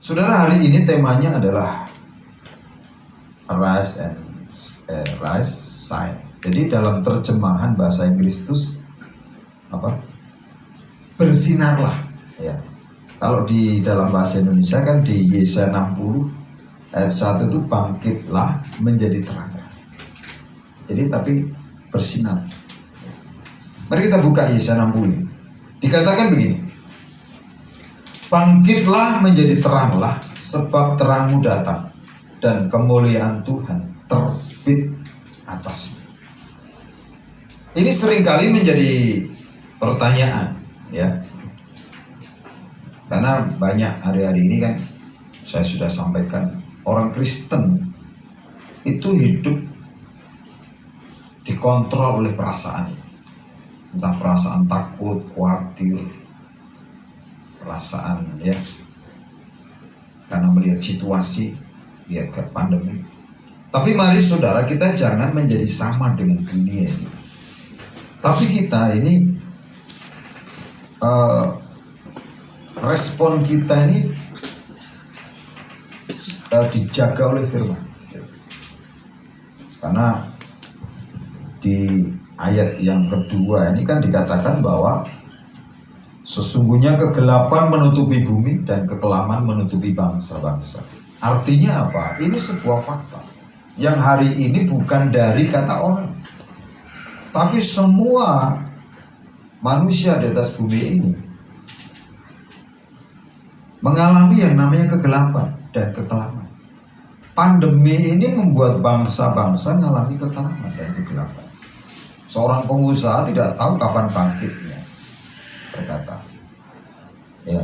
Saudara, hari ini temanya adalah rise and shine. Jadi dalam terjemahan bahasa Inggris itu apa? Bersinarlah, ya. Kalau di dalam bahasa Indonesia kan di Yesaya 60 ayat 1 itu bangkitlah menjadi terang. Jadi tapi bersinar. Mari kita buka Yesaya 60. Dikatakan begini. Bangkitlah menjadi teranglah, sebab terangmu datang dan kemuliaan Tuhan terbit atasmu. Ini seringkali menjadi pertanyaan, ya. Karena banyak hari-hari ini kan saya sudah sampaikan, orang Kristen itu hidup dikontrol oleh perasaan. Entah perasaan takut, khawatir, perasaan, ya, karena melihat situasi, lihat ke pandemi. Tapi mari saudara, kita jangan menjadi sama dengan dunia ini. Tapi kita ini respon kita ini dijaga oleh firman. Karena di ayat yang kedua ini kan dikatakan bahwa sesungguhnya kegelapan menutupi bumi dan kekelaman menutupi bangsa-bangsa. Artinya apa? Ini sebuah fakta yang hari ini bukan dari kata orang, tapi semua manusia di atas bumi ini mengalami yang namanya kegelapan dan kekelaman. Pandemi ini membuat bangsa-bangsa mengalami kekelaman dan kegelapan. Seorang pengusaha tidak tahu kapan bangkitnya, berkata, ya,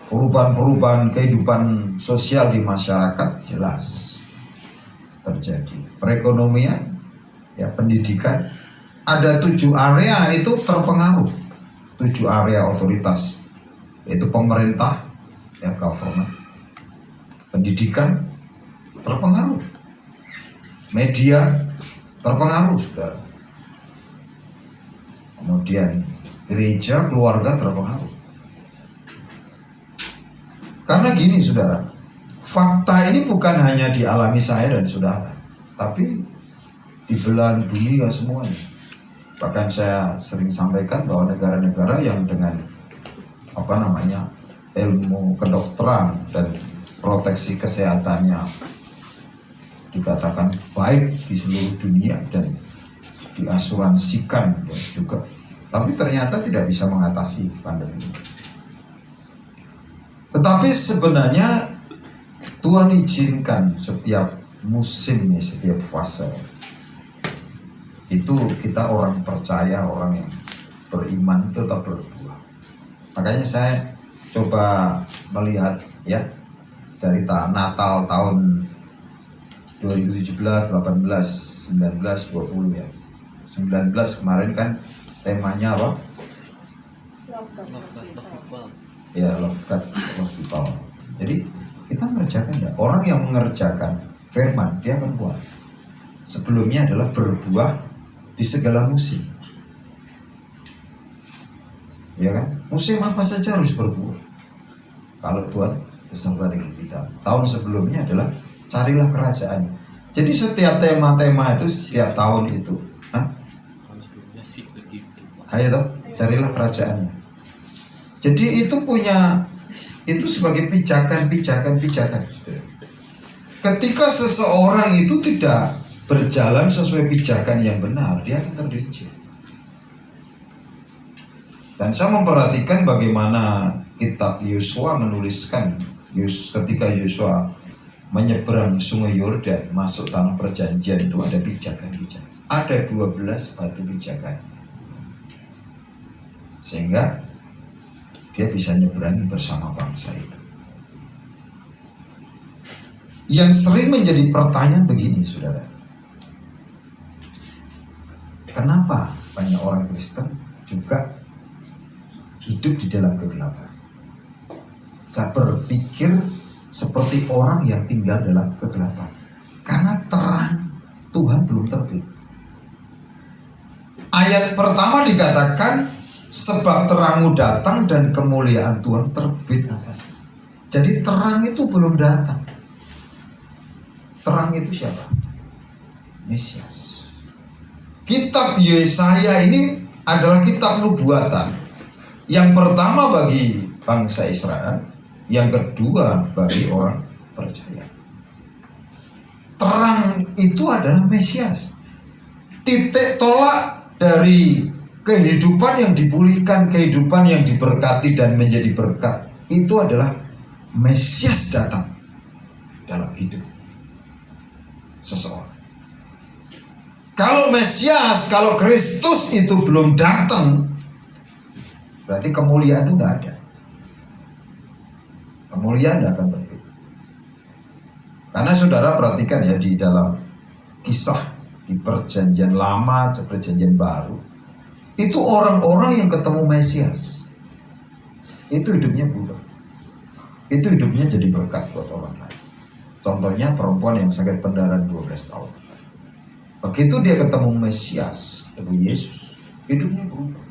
perubahan-perubahan kehidupan sosial di masyarakat jelas terjadi. Perekonomian, ya, pendidikan, ada 7 area itu terpengaruh. 7 area otoritas, yaitu pemerintah, ya, government, pendidikan terpengaruh, media terpengaruh, saudara. Kemudian gereja, keluarga terpengaruh. Karena gini saudara, fakta ini bukan hanya dialami saya dan saudara, tapi di belahan dunia semuanya. Bahkan saya sering sampaikan bahwa negara-negara yang dengan ilmu kedokteran dan proteksi kesehatannya dikatakan baik di seluruh dunia dan diasuransikan, ya, juga, tapi ternyata tidak bisa mengatasi pandemi. Tetapi sebenarnya Tuhan izinkan setiap musim, setiap fase itu kita orang percaya, orang yang beriman tetap berbuah. Makanya saya coba melihat, ya, dari Natal tahun 2017, 18, 19, 20, ya. 19 kemarin kan temanya apa? Ya, love God, love people. Jadi kita mengerjakan, ya. Orang yang mengerjakan firman dia akan kuat. Sebelumnya adalah berbuah di segala musim, ya kan? Musim apa saja harus berbuah kalau Tuhan beserta dengan kita. Tahun sebelumnya adalah carilah kerajaan. Jadi setiap tema-tema itu setiap tahun itu, ayo toh, carilah kerajaannya. Jadi itu sebagai pijakan. Ketika seseorang itu tidak berjalan sesuai pijakan yang benar, dia akan tergelincir. Dan saya memperhatikan bagaimana kitab Yosua menuliskan ketika Yosua menyeberang sungai Yordan masuk tanah perjanjian, itu ada pijakan-pijakan. Ada 12 batu pijakan, sehingga dia bisa nyeberangi bersama bangsa itu. Yang sering menjadi pertanyaan begini, saudara, kenapa banyak orang Kristen juga hidup di dalam kegelapan? Saya berpikir seperti orang yang tinggal dalam kegelapan, karena terang Tuhan belum terbit. Ayat pertama dikatakan, sebab terangmu datang dan kemuliaan Tuhan terbit atasmu. Jadi terang itu belum datang. Terang itu siapa? Mesias. Kitab Yesaya ini adalah kitab nubuatan. Yang pertama bagi bangsa Israel, yang kedua bagi orang percaya. Terang itu adalah Mesias. Titik tolak dari kehidupan yang dipulihkan, kehidupan yang diberkati dan menjadi berkat, itu adalah Mesias datang dalam hidup seseorang. Kalau Mesias, kalau Kristus itu belum datang, berarti kemuliaan itu tidak ada. Kemuliaan tidak akan terbit. Karena saudara perhatikan ya, di dalam kisah di perjanjian lama, perjanjian baru, itu orang-orang yang ketemu Mesias, itu hidupnya berubah. Itu hidupnya jadi berkat buat orang lain. Contohnya perempuan yang sakit pendarahan 12 tahun. Begitu dia ketemu Mesias, ketemu Yesus, hidupnya berubah.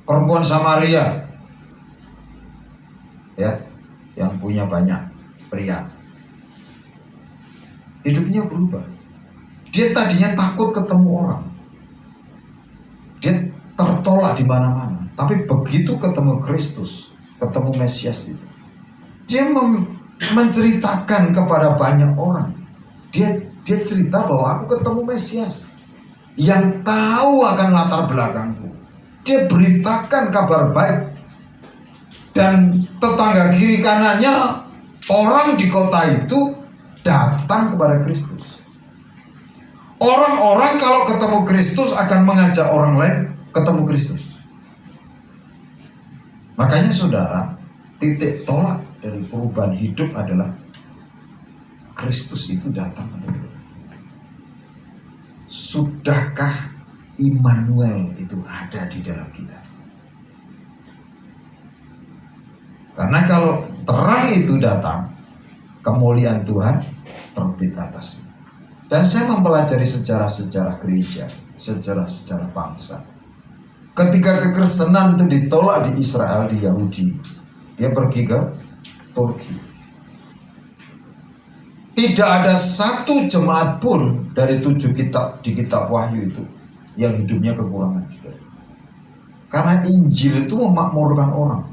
Perempuan Samaria, ya, yang punya banyak pria, hidupnya berubah. Dia tadinya takut ketemu orang, dia tertolak di mana-mana. Tapi begitu ketemu Kristus, ketemu Mesias itu, dia menceritakan kepada banyak orang. Dia cerita bahwa aku ketemu Mesias yang tahu akan latar belakangku. Dia beritakan kabar baik, dan tetangga kiri kanannya orang di kota itu datang kepada Kristus. Orang-orang kalau ketemu Kristus akan mengajak orang lain ketemu Kristus. Makanya saudara, titik tolak dari perubahan hidup adalah Kristus itu datang. Sudahkah Immanuel itu ada di dalam kita? Karena kalau terang itu datang, kemuliaan Tuhan terbit atasnya. Dan saya mempelajari sejarah-sejarah gereja, sejarah-sejarah bangsa. Ketika kekristenan itu ditolak di Israel, di Yahudi, dia pergi ke Turki. Tidak ada satu jemaat pun dari 7 kitab di kitab Wahyu itu yang hidupnya kekurangan. Karena Injil itu memakmurkan orang,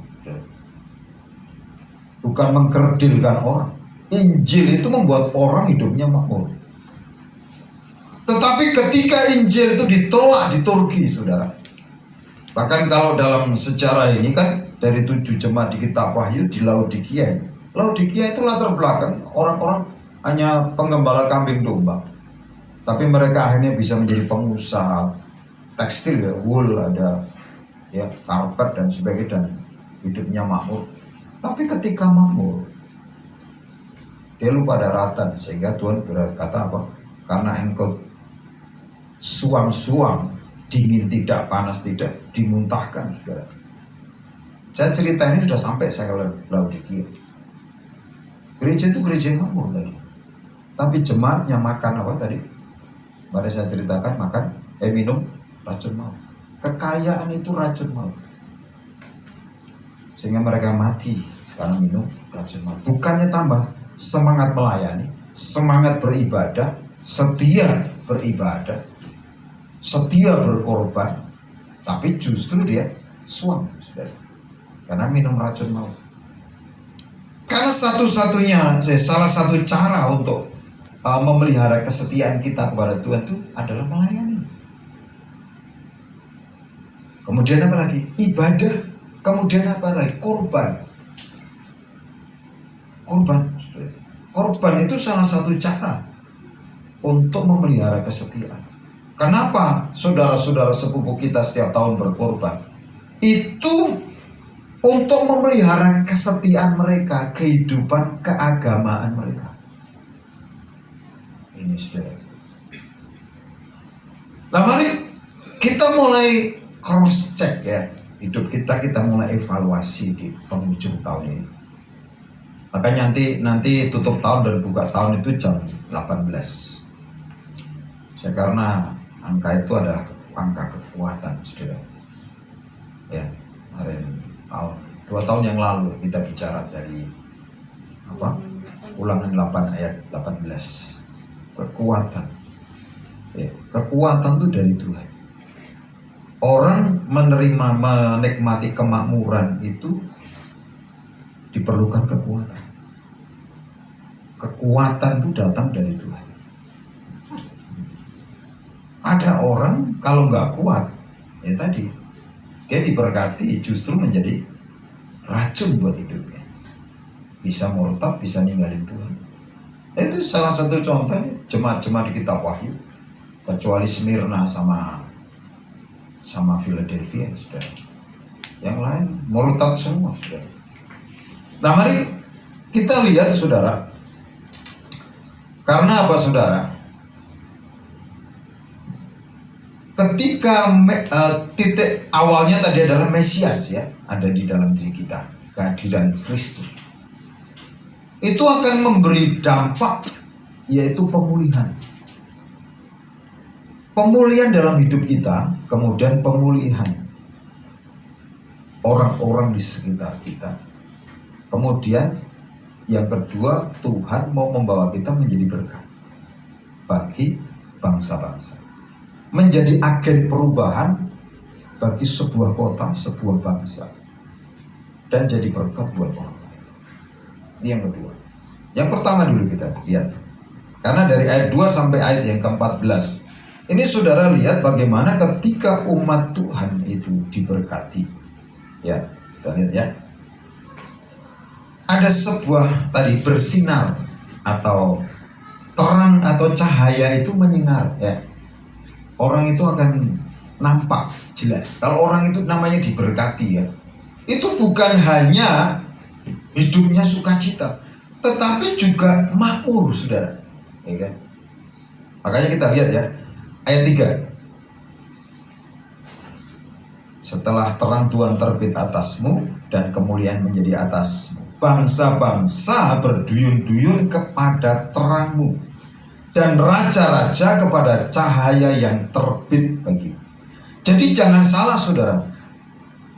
bukan mengkerdilkan orang. Injil itu membuat orang hidupnya makmur. Tetapi ketika Injil itu ditolak di Turki, saudara, bahkan kalau dalam sejarah ini kan dari 7 jemaat di kitab Wahyu di Laodikia. Laodikia itu latar belakang orang-orang hanya penggembala kambing domba, tapi mereka akhirnya bisa menjadi pengusaha tekstil, ya, wool, ada ya karpet dan sebagainya, dan hidupnya makmur. Tapi ketika makmur, dia lupa daratan, sehingga Tuhan berkata apa? Karena engkau suam-suam, dingin tidak, panas tidak, dimuntahkan, saudara. Saya cerita ini sudah sampai saya ke Laodikia. Gereja itu gereja yang makmur tadi, tapi jemaatnya makan apa tadi? Mari saya ceritakan, minum racun maut. Kekayaan itu racun maut, sehingga mereka mati karena minum racun maut. Bukannya tambah semangat melayani, semangat beribadah, setia beribadah, setia berkorban, tapi justru dia suam, saudara, karena minum racun maut. Karena salah satu cara untuk memelihara kesetiaan kita kepada Tuhan itu adalah melayani. Kemudian apa lagi? Ibadah. Kemudian apa lagi? Korban. Korban itu salah satu cara untuk memelihara kesetiaan. Kenapa saudara-saudara sepupu kita setiap tahun berkorban? Itu untuk memelihara kesetiaan mereka, kehidupan keagamaan mereka. Ini saudara. Nah, mari kita mulai cross check ya hidup kita mulai evaluasi di penghujung tahun ini. Maka nanti tutup tahun dan buka tahun itu jam 18. Karena angka itu adalah angka kekuatan, saudara. Ya, hari tahun 2 tahun yang lalu kita bicara dari Ulangan 8 ayat 18. Kekuatan. Ya, kekuatan itu dari Tuhan. Orang menikmati kemakmuran itu diperlukan kekuatan. Kekuatan itu datang dari Tuhan. Ada orang kalau nggak kuat, ya tadi dia diberkati justru menjadi racun buat hidupnya. Bisa murtad, bisa ninggalin Tuhan. Itu salah satu contoh jemaat-jemaat di kitab Wahyu. Kecuali Smyrna sama Philadelphia, saudara. Yang lain murtad semua, saudara. Nah, mari kita lihat, saudara. Karena apa, saudara? Ketika titik awalnya tadi adalah Mesias, ya, ada di dalam diri kita, kehadiran Kristus. Itu akan memberi dampak, yaitu pemulihan. Pemulihan dalam hidup kita, kemudian pemulihan orang-orang di sekitar kita. Kemudian yang kedua, Tuhan mau membawa kita menjadi berkat bagi bangsa-bangsa. Menjadi agen perubahan bagi sebuah kota, sebuah bangsa. Dan jadi berkat buat orang lain. Ini yang kedua. Yang pertama dulu kita lihat. Karena dari ayat 2 sampai ayat yang ke-14. Ini saudara lihat bagaimana ketika umat Tuhan itu diberkati. Ya, kita lihat ya. Ada sebuah tadi bersinar atau terang atau cahaya itu menyinar, ya. Orang itu akan nampak jelas. Kalau orang itu namanya diberkati, ya. Itu bukan hanya hidupnya sukacita, tetapi juga makmur, saudara. Ya kan? Makanya kita lihat ya, ayat 3. Setelah terang Tuhan terbit atasmu dan kemuliaan menjadi atasmu, bangsa-bangsa berduyun-duyun kepada terangmu, dan raja-raja kepada cahaya yang terbit bagimu. Jadi jangan salah, saudara.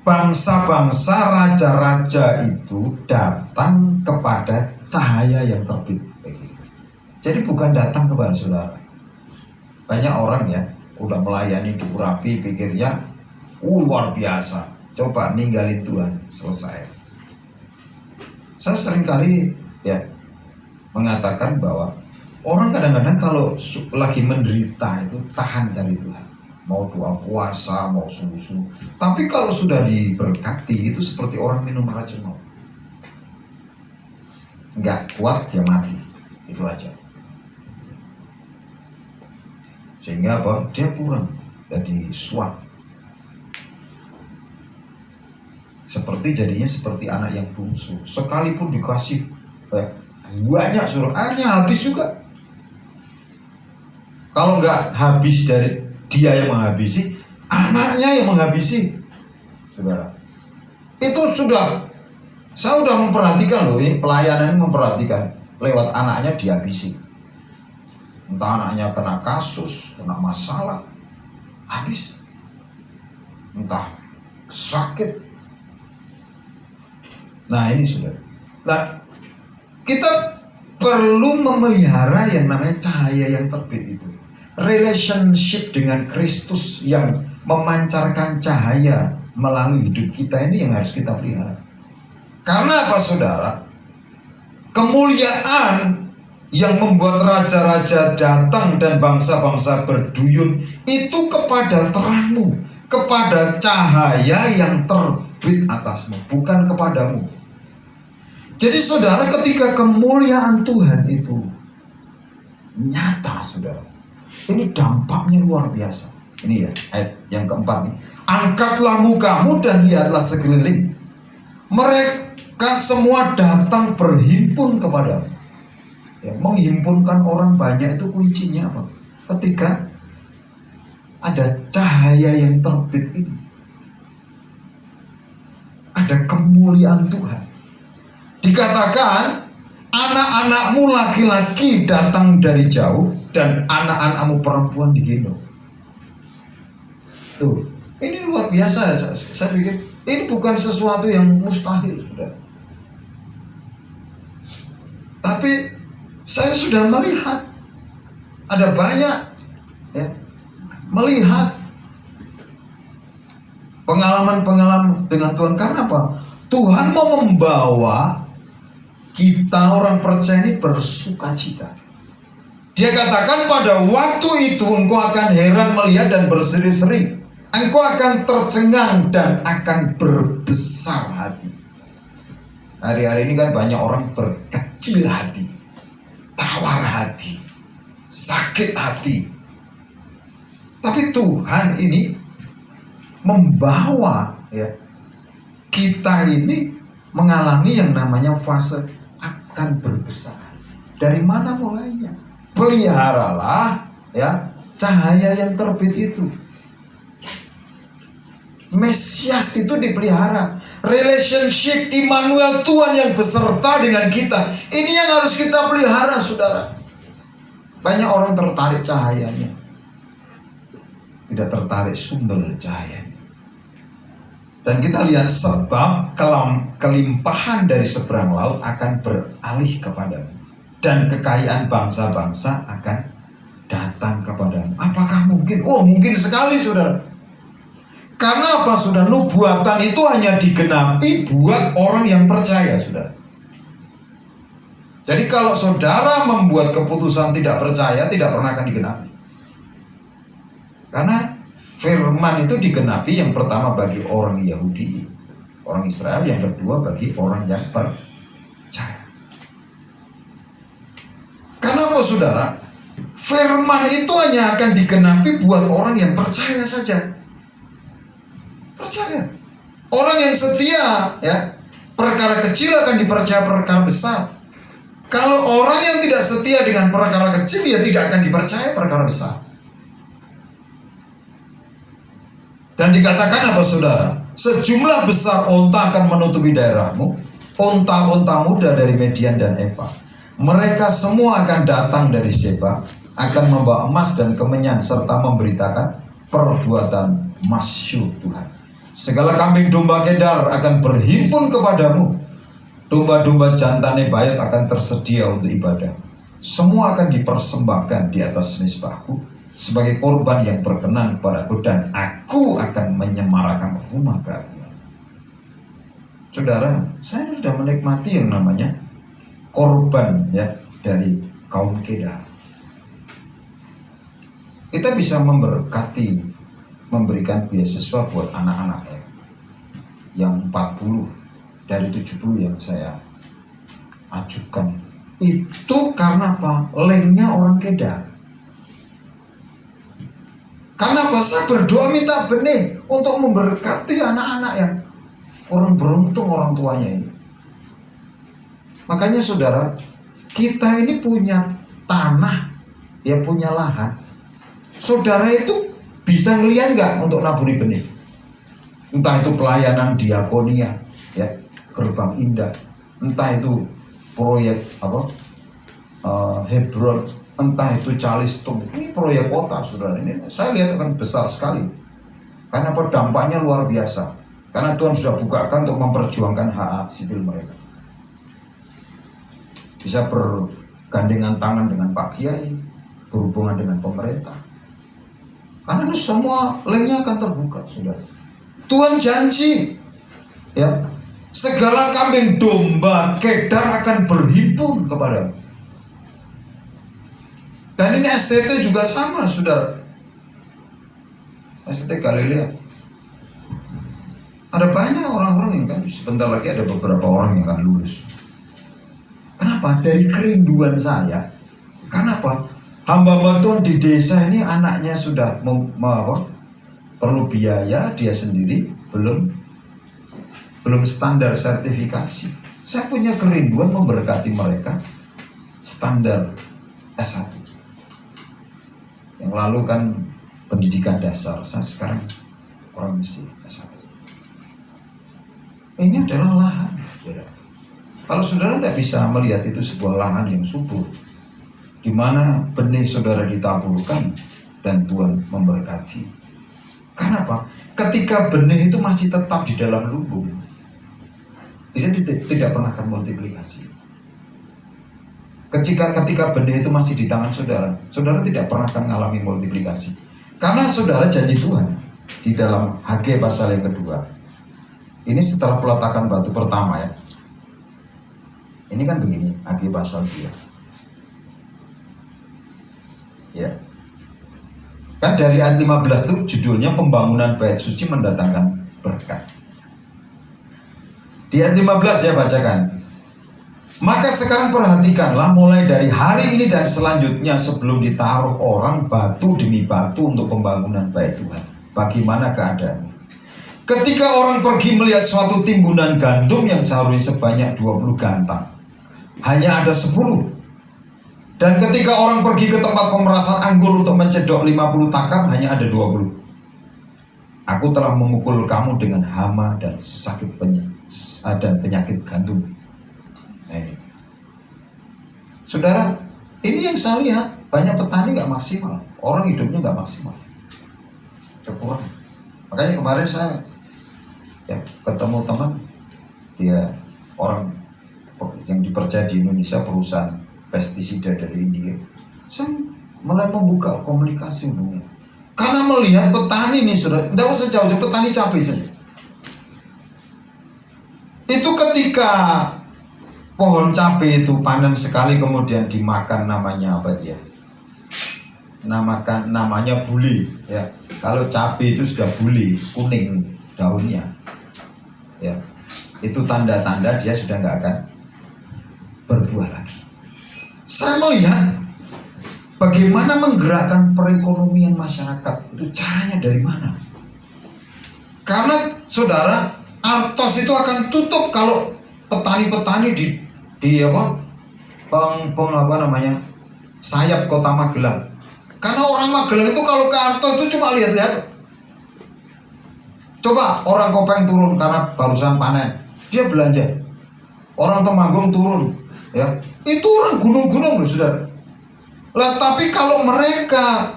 Bangsa-bangsa, raja-raja itu datang kepada cahaya yang terbit bagimu. Jadi bukan datang kepada saudara. Banyak orang ya, udah melayani di Urapi, pikirnya luar biasa. Coba ninggalin Tuhan, selesai. Saya seringkali ya mengatakan bahwa orang kadang-kadang kalau lagi menderita itu tahan cari Tuhan. Mau doa puasa, mau sungguh-sungguh. Tapi kalau sudah diberkati itu seperti orang minum racun. Enggak kuat, dia mati. Itu aja. Sehingga apa? Dia kurang, jadi suap. Jadinya seperti anak yang bungsu. Sekalipun dikasih banyak suruh, akhirnya habis juga. Kalau nggak habis dari dia yang menghabisi, anaknya yang menghabisi, saudara. Itu saya sudah memperhatikan loh, ini pelayanan ini memperhatikan lewat anaknya dihabisi. Entah anaknya kena kasus, kena masalah, habis. Entah sakit. Nah ini saudara. Nah, kita perlu memelihara yang namanya cahaya yang terbit itu. Relationship dengan Kristus yang memancarkan cahaya melalui hidup kita ini yang harus kita pelihara. Karena apa, saudara? Kemuliaan yang membuat raja-raja datang dan bangsa-bangsa berduyun itu kepada terangmu, kepada cahaya yang terbit atasmu, bukan kepadamu. Jadi saudara, ketika kemuliaan Tuhan itu nyata, saudara, ini dampaknya luar biasa. Ini ya ayat yang keempat nih. Angkatlah mukamu dan lihatlah sekeliling. Mereka semua datang berhimpun kepadamu. Ya, menghimpunkan orang banyak itu kuncinya apa? Ketika ada cahaya yang terbit ini, ada kemuliaan Tuhan. Dikatakan anak-anakmu laki-laki datang dari jauh dan anak-anakmu perempuan digendong. Tuh, Ini luar biasa. Saya pikir ini bukan sesuatu yang mustahil, sudah. Tapi saya sudah melihat ada banyak, ya, melihat pengalaman-pengalaman dengan Tuhan. Karena apa? Tuhan mau membawa kita orang percaya ini bersuka cita. Dia katakan pada waktu itu engkau akan heran melihat dan berseri-seri. Engkau akan tercengang dan akan berbesar hati. Hari-hari ini kan banyak orang berkecil hati, tawar hati, sakit hati. Tapi Tuhan ini membawa, ya, kita ini mengalami yang namanya fase akan berbesar. Dari mana mulainya? Peliharalah, ya, cahaya yang terbit itu. Mesias itu dipelihara. Relationship Immanuel, Tuhan yang beserta dengan kita, ini yang harus kita pelihara, saudara. Banyak orang tertarik cahayanya, tidak tertarik sumber cahayanya. Dan kita lihat sebab kelimpahan dari seberang laut akan beralih kepadamu, dan kekayaan bangsa-bangsa akan datang kepadamu. Apakah mungkin? Oh, mungkin sekali, saudara. Karena apa, saudara? Nubuatan itu hanya digenapi buat orang yang percaya, saudara. Jadi kalau saudara membuat keputusan tidak percaya, tidak pernah akan digenapi. Karena firman itu digenapi yang pertama bagi orang Yahudi, orang Israel, yang kedua bagi orang yang percaya. Karena apa, saudara? Firman itu hanya akan digenapi buat orang yang percaya saja. Percaya. Orang yang setia, ya, perkara kecil akan dipercaya perkara besar. Kalau orang yang tidak setia dengan perkara kecil, ya tidak akan dipercaya perkara besar. Dan dikatakan apa, saudara? Sejumlah besar onta akan menutupi daerahmu, onta-onta muda dari Median dan Eva. Mereka semua akan datang dari Seba, akan membawa emas dan kemenyan, serta memberitakan perbuatan masyhur Tuhan. Segala kambing domba Kedar akan berhimpun kepadamu. Domba-domba jantan Nebayot akan tersedia untuk ibadah. Semua akan dipersembahkan di atas mezbahku sebagai korban yang berkenan kepadaku, dan aku akan menyemarakan rumah keagungan. Saudara, saya sudah menikmati yang namanya korban, ya, dari kaum Kedar. Kita bisa memberkati, memberikan beasiswa buat anak-anak, ya, yang 40 dari 70 yang saya ajukan. Itu karena apa? Linknya orang Kedar. Karena apa? Saya berdoa minta benih untuk memberkati anak-anak yang orang beruntung, orang tuanya ini. Makanya saudara, kita ini punya tanah, ya, punya lahan. Saudara itu bisa ngelihat nggak untuk naburi benih? Entah itu pelayanan diakonia, ya, Gerbang Indah, entah itu proyek apa, Hebron, entah itu Calistung. Ini proyek kota, saudara. Ini saya lihat akan besar sekali. Karena dampaknya luar biasa. Karena Tuhan sudah bukakan untuk memperjuangkan hak sipil mereka. Bisa bergandengan tangan dengan Pak Kiai, berhubungan dengan pemerintah. Karena itu semua linknya akan terbuka, saudara. Tuhan janji, ya, segala kambing domba Kedar akan berhimpun kepadamu. Dan ini STT juga sama, saudara. STT Galilea. Ada banyak orang-orang yang kan sebentar lagi ada beberapa orang yang akan lulus. Kenapa? Dari kerinduan saya. Kenapa? Hamba-hamba Tuhan di desa ini anaknya sudah perlu biaya, dia sendiri belum standar sertifikasi. Saya punya kerinduan memberkati mereka standar S1. Yang lalu kan pendidikan dasar, saya sekarang orang mesti S1. Ini adalah lahan, saudara. Kalau saudara tidak bisa melihat itu sebuah lahan yang subur, di mana benih saudara ditaburkan dan Tuhan memberkati. Kenapa? Ketika benih itu masih tetap di dalam lumbung, tidak pernah akan multiplikasi. Ketika benih itu masih di tangan saudara, saudara tidak pernah akan mengalami multiplikasi. Karena saudara janji Tuhan di dalam Hagai pasal yang kedua. Ini setelah peletakan batu pertama ya. Ini kan begini, Hagai pasal 2. Ya. Kan dari ayat 15 itu judulnya pembangunan bait suci mendatangkan berkat. Di ayat 15 ya bacakan. Maka sekarang perhatikanlah mulai dari hari ini dan selanjutnya sebelum ditaruh orang batu demi batu untuk pembangunan bait Tuhan. Bagaimana keadaannya? Ketika orang pergi melihat suatu timbunan gandum yang seharusnya sebanyak 20 gantang, hanya ada 10. Dan ketika orang pergi ke tempat pemerasan anggur untuk mencedok 50 takam, hanya ada 20. Aku telah memukul kamu dengan hama dan sakit penyakit gandum. Saudara, ini yang saya lihat, banyak petani gak maksimal, orang hidupnya gak maksimal, kurang. Makanya kemarin saya ketemu teman, dia orang yang dipercaya di Indonesia, perusahaan pestisida dari India. Saya mulai membuka komunikasi hubungan, karena melihat petani ini sudah, tidak usah jauh-jauh, petani capek saja. Itu ketika pohon cabai itu panen sekali kemudian dimakan, namanya apa dia? Namanya buli ya. Kalau cabai itu sudah buli, kuning daunnya. Ya. Itu tanda-tanda dia sudah nggak akan berbuah lagi. Saya melihat bagaimana menggerakkan perekonomian masyarakat, itu caranya dari mana? Karena saudara, Artos itu akan tutup kalau petani-petani di sayap kota Magelang. Karena orang Magelang itu kalau ke Artos itu cuma lihat-lihat. Coba orang Kopeng turun karena barusan panen, dia belanja. Orang Temanggung turun, ya itu orang gunung-gunung loh saudara. Lah tapi kalau mereka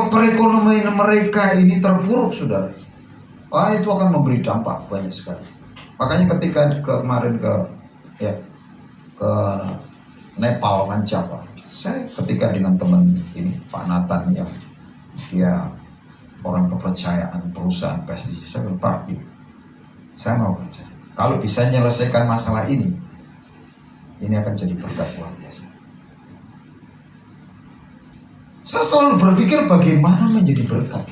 perekonomian mereka ini terpuruk saudara, itu akan memberi dampak banyak sekali. Makanya ketika kemarin ke Nepal kan Java, saya ketika dengan teman ini Pak Nathan yang dia orang kepercayaan perusahaan pestisida, saya bilang, Pak, saya mau kerja. Kalau bisa menyelesaikan masalah ini akan jadi berkat luar biasa. Saya selalu berpikir bagaimana menjadi berkat.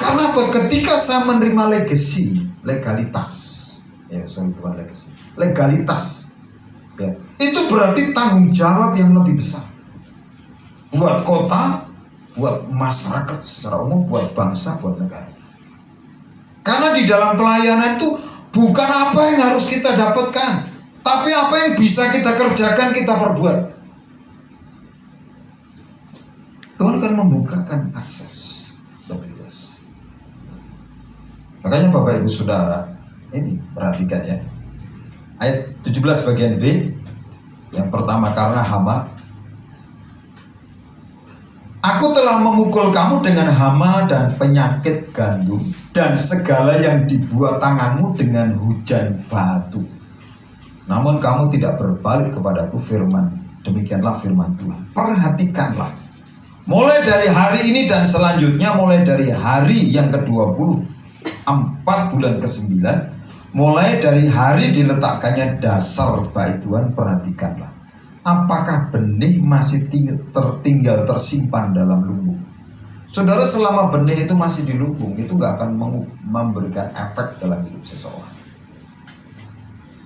Karena ketika saya menerima legalitas, ya, itu berarti tanggung jawab yang lebih besar buat kota, buat masyarakat secara umum, buat bangsa, buat negara. Karena di dalam pelayanan itu bukan apa yang harus kita dapatkan, tapi apa yang bisa kita kerjakan, kita perbuat. Tuhan akan membukakan akses lebih luas. Makanya Bapak Ibu Saudara, ini perhatikan ya. Ayat 17 bagian B. Yang pertama, karena hama. Aku telah memukul kamu dengan hama dan penyakit gandum dan segala yang dibuat tanganmu dengan hujan batu. Namun kamu tidak berbalik kepadaku, demikianlah firman Tuhan. Perhatikanlah, mulai dari hari ini dan selanjutnya, mulai dari hari yang ke-24 bulan ke-9, mulai dari hari diletakkannya dasar bait Tuhan, perhatikanlah, apakah benih masih tertinggal tersimpan dalam lumbung. Saudara, selama benih itu masih di lumbung, itu gak akan memberikan efek dalam hidup seseorang.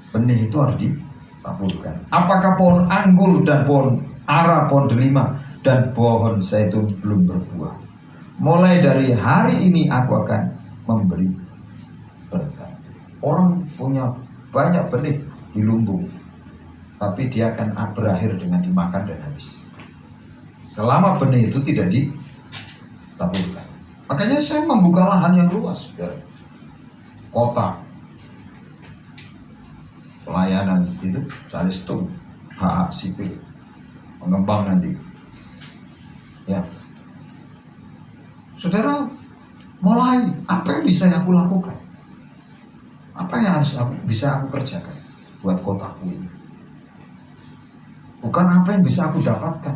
Benih itu harus ditaburkan. Apakah pohon anggur dan pohon ara, pohon delima dan pohon zaitun belum berbuah? Mulai dari hari ini aku akan memberi berkat. Orang punya banyak benih di lumbung, tapi dia akan berakhir dengan dimakan dan habis. Selama benih itu tidak ditaburkan. Makanya saya membuka lahan yang luas, saudara. Kota, pelayanan itu, calistung, hak sipil, pengembang nanti. Ya, saudara, mulai apa yang bisa aku lakukan? Apa yang harus bisa aku kerjakan buat kotaku ini? Bukan apa yang bisa aku dapatkan.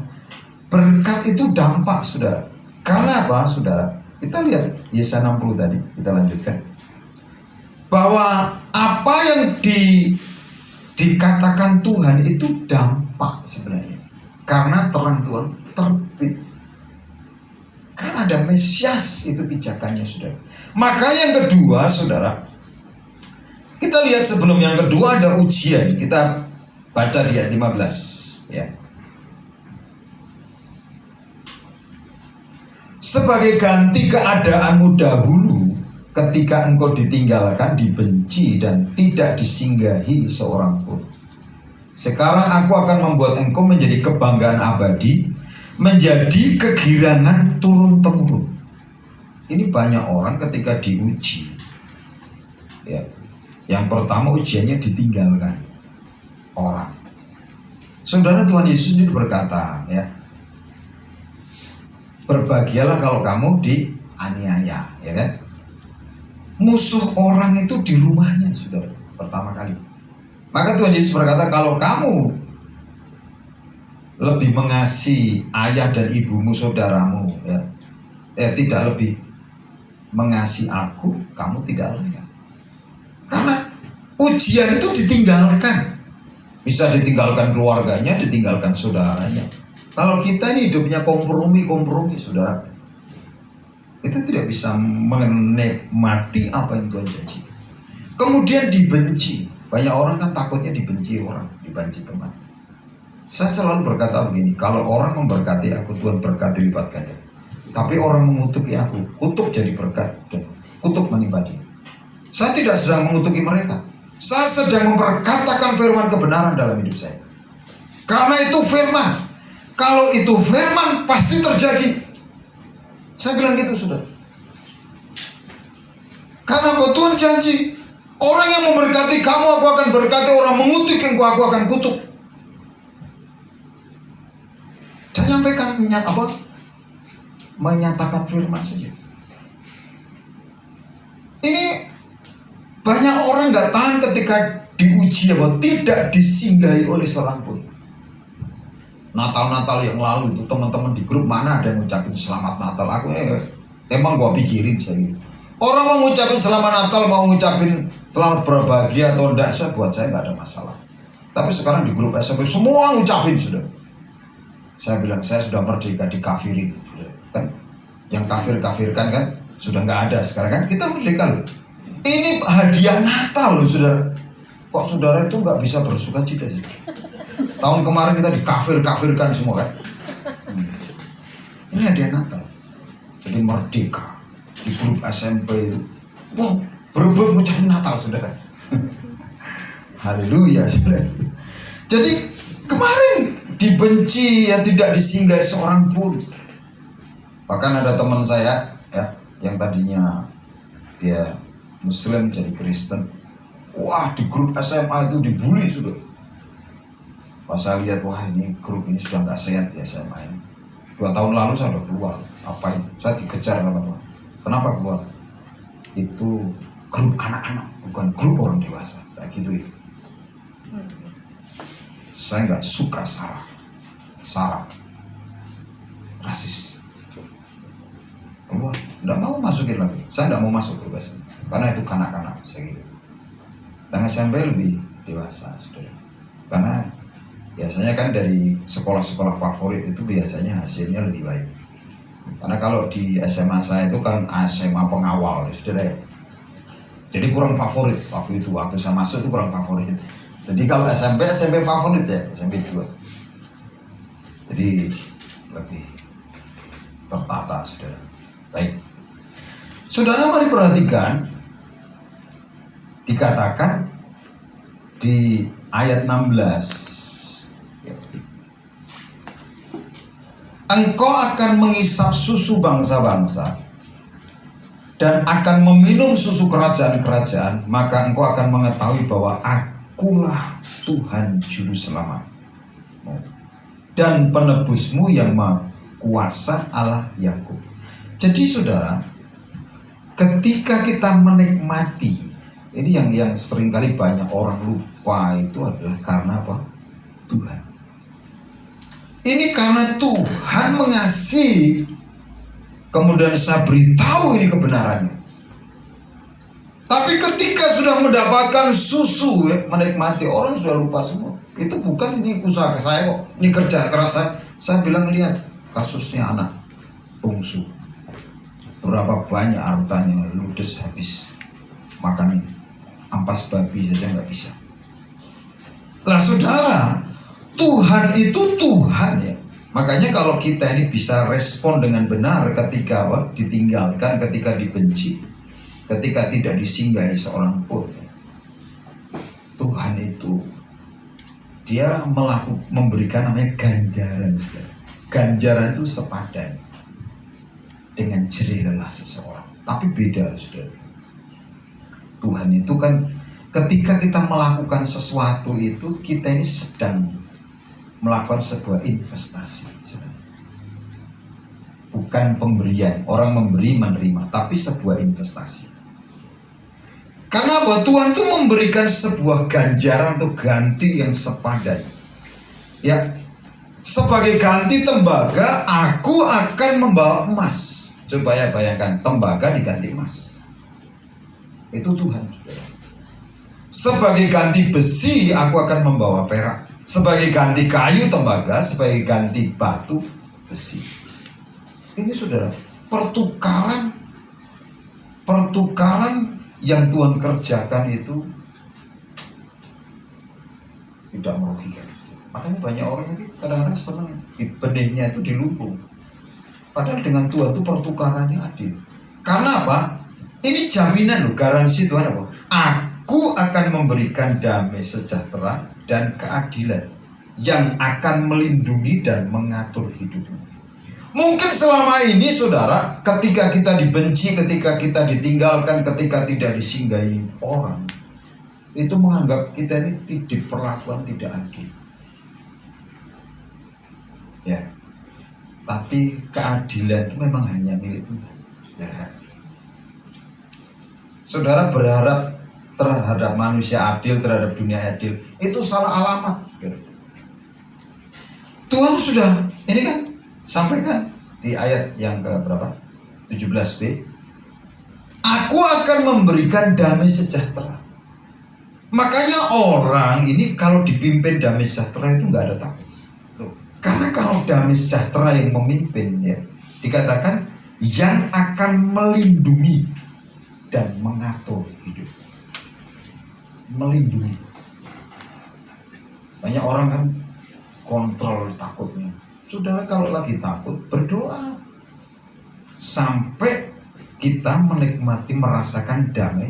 Berkat itu dampak, saudara. Karena apa, saudara? Kita lihat Yesaya 60 tadi, kita lanjutkan. Bahwa apa yang dikatakan Tuhan itu dampak sebenarnya. Karena terang Tuhan terbit. Karena ada Mesias, itu pijakannya, saudara. Maka yang kedua, saudara, kita lihat sebelum yang kedua ada ujian. Kita baca di ayat 15 ya. Sebagai ganti keadaanmu dahulu, ketika engkau ditinggalkan, dibenci, dan tidak disinggahi seorang pun. Sekarang aku akan membuat engkau menjadi kebanggaan abadi, menjadi kegirangan turun-temurun. Ini banyak orang ketika diuji ya. Yang pertama ujiannya ditinggalkan orang. Saudara, Tuhan Yesus itu berkata ya, berbahagialah kalau kamu dianiaya, ya kan? Musuh orang itu di rumahnya, saudara, pertama kali. Maka Tuhan Yesus berkata, kalau kamu lebih mengasihi ayah dan ibumu, saudaramu, ya, tidak lebih mengasihi aku, kamu tidak layak. Karena ujian itu ditinggalkan. Bisa ditinggalkan keluarganya, ditinggalkan saudaranya. Kalau kita ini hidupnya kompromi, saudara, kita tidak bisa menikmati apa yang Tuhan janji. Kemudian dibenci. Banyak orang kan takutnya dibenci orang, dibenci teman. Saya selalu berkata begini, kalau orang memberkati aku, Tuhan berkati lipat ganda. Tapi orang mengutuki aku, kutuk jadi berkat, dan kutuk menimpa dia. Saya tidak sedang mengutuki mereka. Saya sedang memperkatakan firman kebenaran dalam hidup saya. Karena itu firman. Kalau itu firman pasti terjadi. Saya bilang gitu, saudara. Karena apa? Tuhan janji, orang yang memberkati kamu aku akan berkati, orang mengutuk engkau aku akan kutuk. Dan nyampaikan menyatakan firman saja. Ini banyak orang nggak tahan ketika diuji apa, tidak disinggahi oleh seorang pun. Natal yang lalu itu teman-teman di grup mana ada yang ngucapin selamat Natal. Aku emang gua pikirin saya gitu. Orang mau ngucapin selamat Natal, mau ngucapin selamat berbahagia atau enggak, buat saya nggak ada masalah. Tapi sekarang di grup SMP semua ngucapin sudah. Saya bilang saya sudah merdeka dikafirin, kan? Yang kafirkan kan sudah nggak ada sekarang kan, kita merdeka loh. Ini hadiah Natal loh, saudara. Kok saudara itu nggak bisa bersuka cita sih? Tahun kemarin kita dikafirkan semua kan. Ini hadiah Natal. Jadi merdeka di grup SMP itu. Wow, berebut ngucapin Natal, saudara. Haleluya, saudara. Jadi kemarin dibenci, yang tidak disinggahi seorang pun. Bahkan ada teman saya ya, yang tadinya dia Muslim jadi Kristen. Wah, di grup SMA itu dibully, sudah. Pas saya lihat, wah ini grup ini sudah nggak sehat ya SMA ini. 2 tahun lalu saya udah keluar. Apain? Saya dikejar teman-teman. Kenapa keluar? Itu grup anak-anak, bukan grup orang dewasa. Kayak gitu ya. Saya nggak suka sara, rasis. Keluar, nggak mau masukin lagi. Saya nggak mau masuk grup SMA karena itu kanak-kanak, saya gitu. Tengah sampai lebih dewasa, saudara. Karena biasanya kan dari sekolah-sekolah favorit itu biasanya hasilnya lebih baik. Karena kalau di SMA saya itu kan SMA pengawal, saudara. Jadi kurang favorit waktu saya masuk itu kurang favorit. Jadi kalau SMP favorit ya, SMP 2. Jadi lebih tertata, saudara. Baik. Saudara, mari perhatikan. Dikatakan di ayat 16, engkau akan mengisap susu bangsa-bangsa dan akan meminum susu kerajaan-kerajaan, maka engkau akan mengetahui bahwa akulah Tuhan Juru Selamat dan penebusmu yang Maha Kuasa, Allah Yakub. Jadi saudara, ketika kita menikmati, ini yang seringkali banyak orang lupa itu adalah karena apa? Tuhan. Ini karena Tuhan mengasihi, kemudian saya beritahu ini kebenarannya. Tapi ketika sudah mendapatkan susu, menikmati, orang sudah lupa semua. Itu bukan ini usaha saya kok, ini kerja keras saya. Saya bilang, lihat kasusnya anak bungsu, berapa banyak hartanya ludes habis makan ini, ampas babi saja nggak bisa. Lah saudara, Tuhan itu Tuhan ya. Makanya kalau kita ini bisa respon dengan benar ketika ditinggalkan, ketika dibenci, ketika tidak disinggahi seorang pun, Tuhan itu dia memberikan namanya ganjaran. Ganjaran itu sepadan dengan jerih lelah seseorang. Tapi beda, saudara. Tuhan itu kan ketika kita melakukan sesuatu itu, kita ini sedang melakukan sebuah investasi. Bukan pemberian, orang memberi menerima, tapi sebuah investasi. Karena apa? Tuhan itu memberikan sebuah ganjaran atau ganti yang sepadan. Ya, sebagai ganti tembaga, aku akan membawa emas. Supaya bayangkan, tembaga diganti emas. Itu Tuhan. Sebagai ganti besi, aku akan membawa perak. Sebagai ganti kayu, tembaga. Sebagai ganti batu, besi. Ini saudara, pertukaran yang Tuhan kerjakan itu tidak merugikan. Makanya banyak orang itu kadang-kadang senang benihnya itu dilumbung. Padahal dengan Tuhan itu pertukarannya adil. Karena apa? Ini jaminan loh, garansi Tuhan apa? Aku akan memberikan damai sejahtera dan keadilan yang akan melindungi dan mengatur hidupmu. Mungkin selama ini saudara, ketika kita dibenci, ketika kita ditinggalkan, ketika tidak disinggahi orang, itu menganggap kita ini diperlakukan tidak adil. Ya, tapi keadilan itu memang hanya milik Tuhan. Ya. Saudara berharap terhadap manusia adil, terhadap dunia adil, itu salah alamat. Tuhan sudah, ini kan sampaikan di ayat yang ke berapa? 17b. Aku akan memberikan damai sejahtera. Makanya orang ini kalau dipimpin damai sejahtera itu nggak ada takut. Tuh. Karena kalau damai sejahtera yang memimpin ya, dikatakan yang akan melindungi dan mengatur hidup. Melindungi. Banyak orang kan kontrol takutnya. Saudara kalau lagi takut, berdoa sampai kita menikmati, merasakan damai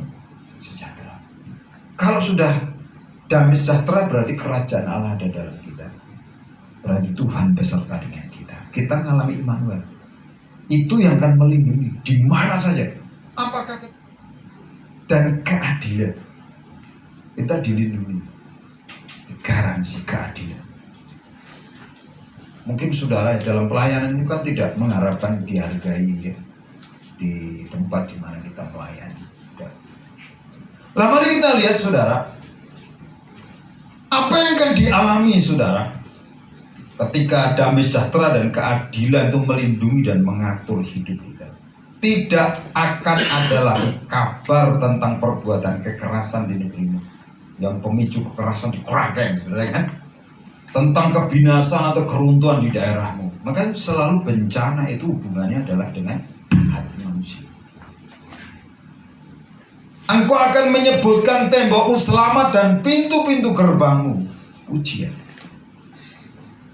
sejahtera. Kalau sudah damai sejahtera, berarti kerajaan Allah ada dalam kita. Berarti Tuhan beserta dengan kita. Kita mengalami Immanuel. Itu yang akan melindungi di mana saja. Apakah dan keadilan, kita dilindungi. Garansi keadilan. Mungkin saudara dalam pelayanan itu kan tidak mengharapkan dihargai ya, di tempat di mana kita melayani. Lah mari kita lihat saudara, apa yang akan dialami saudara ketika damai sejahtera dan keadilan itu melindungi dan mengatur hidup kita. Tidak akan ada lagi kabar tentang perbuatan kekerasan di negerimu, yang pemicu kekerasan di Kraken, saudara kan? Tentang kebinasaan atau keruntuhan di daerahmu. Maka selalu bencana itu hubungannya adalah dengan hati manusia. Engkau akan menyebutkan tembokmu selamat dan pintu-pintu gerbangmu ujian.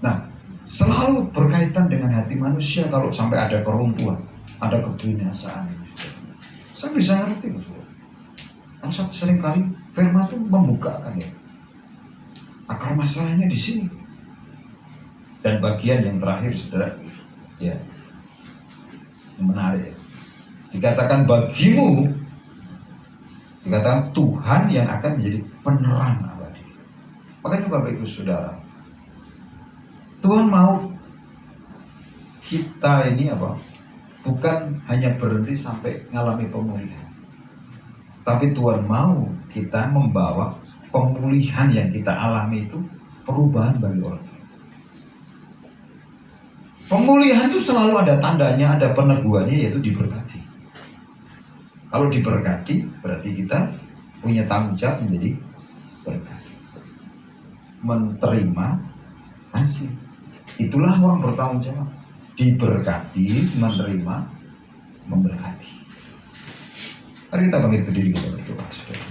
Nah, selalu berkaitan dengan hati manusia. Kalau sampai ada keruntuhan, ada kebinasaan, saya bisa ngerti maksudnya. Kan seringkali firman itu membukakan ya, akar masalahnya di sini. Dan bagian yang terakhir saudara, ya, menarik ya. Dikatakan bagimu, dikatakan Tuhan yang akan menjadi penerang abadi. Makanya Bapak Ibu Saudara, Tuhan mau kita ini apa? bukan hanya berhenti sampai ngalami pemulihan, tapi Tuhan mau kita membawa pemulihan yang kita alami itu perubahan bagi orang. Pemulihan itu selalu ada tandanya, ada peneguhannya, yaitu diberkati. Kalau diberkati berarti kita punya tanggung jawab menjadi berkat, menerima kasih. Itulah orang bertanggung jawab, diberkati, menerima, memberkati. Mari kita bangkit berdiri, kita berdoa.